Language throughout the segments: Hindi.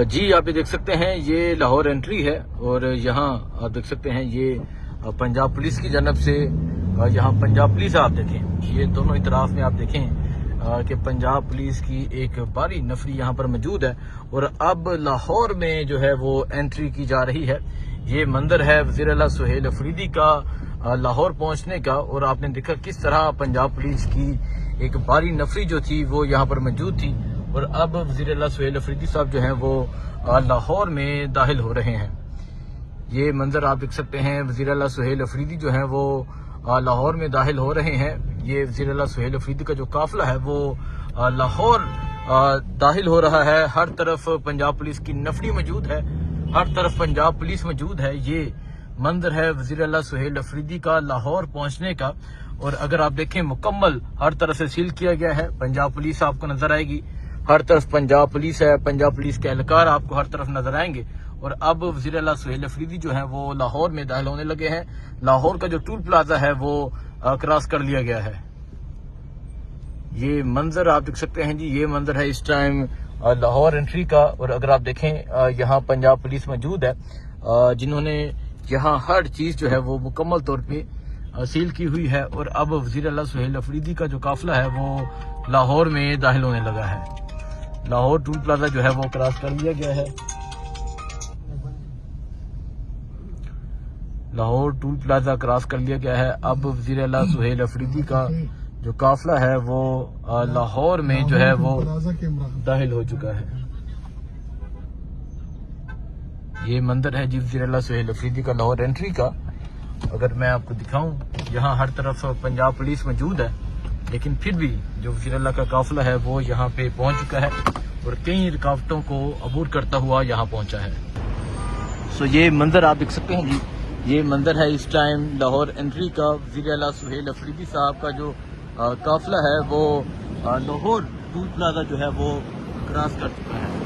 जी आप ये देख सकते हैं ये लाहौर एंट्री है और यहाँ आप देख सकते हैं ये पंजाब पुलिस की जानब से यहाँ पंजाब पुलिस आप देखें ये दोनों इतराफ में आप देखें कि पंजाब पुलिस की एक भारी नफरी यहाँ पर मौजूद है और अब लाहौर में जो है वो एंट्री की जा रही है। ये मंदिर है वज़ीर आला सुहेल अफरीदी का लाहौर पहुंचने का और आपने देखा किस तरह पंजाब पुलिस की एक भारी नफरी जो थी वो यहाँ पर मौजूद थी और अब वज़ीर आला सुहेल अफरीदी साहब जो हैं वो लाहौर में दाखिल हो रहे हैं। ये मंजर आप देख सकते हैं वज़ीर आला सुहेल अफरीदी जो हैं वो लाहौर में दाखिल हो रहे हैं। ये वज़ीर आला सुहेल अफरीदी का जो काफिला है वो लाहौर दाखिल हो रहा है। हर तरफ पंजाब पुलिस की नफरी मौजूद है, हर तरफ पंजाब पुलिस मौजूद है। ये मंजर है वज़ीर आला सुहेल अफरीदी का लाहौर पहुंचने का और अगर आप देखें मुकम्मल हर तरफ से सील किया गया है। पंजाब पुलिस आपको नजर आएगी, हर तरफ पंजाब पुलिस है, पंजाब पुलिस के एहलकार आपको हर तरफ नजर आएंगे। और अब वज़ीर आला सुहेल अफरीदी जो है वो लाहौर में दाखिल होने लगे हैं। लाहौर का जो टूल प्लाजा है वो क्रॉस कर लिया गया है। ये मंजर आप देख सकते हैं जी, ये मंजर है इस टाइम लाहौर एंट्री का। और अगर आप देखें यहाँ पंजाब पुलिस मौजूद है जिन्होंने यहाँ हर चीज जो है वो मुकम्मल तौर पे सील की हुई है। और अब वज़ीर आला सुहेल अफरीदी का जो काफिला है वो लाहौर में दाखिल होने लगा है। लाहौर टूल प्लाजा जो है वो क्रॉस कर लिया गया है। लाहौर टूल प्लाजा क्रॉस कर लिया गया है। अब वज़ीर आला सुहेल अफरीदी का जो काफिला है वो लाहौर में जो है वो दाखिल हो चुका है। ये मंदिर है जी वज़ीर आला सुहेल अफरीदी का लाहौर एंट्री का। अगर मैं आपको दिखाऊं यहाँ हर तरफ पंजाब पुलिस मौजूद है लेकिन फिर भी जो वज़ीर आला का काफिला है वो यहाँ पे पहुंच चुका है और कई रुकावटों को अबूर करता हुआ यहाँ पहुंचा है। सो ये मंदिर आप देख सकते हैं जी, ये मंदिर है इस टाइम लाहौर एंट्री का। वज़ीर आला सुहेल अफरीदी साहब का जो काफिला है वो लाहौर टूल प्लाजा जो है वो क्रॉस कर चुका है।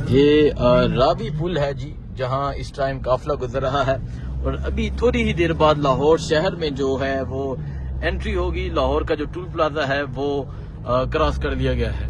ये रावी पुल है जी जहां इस टाइम काफिला गुजर रहा है और अभी थोड़ी ही देर बाद लाहौर शहर में जो है वो एंट्री होगी। लाहौर का जो टूल प्लाजा है वो क्रॉस कर लिया गया है।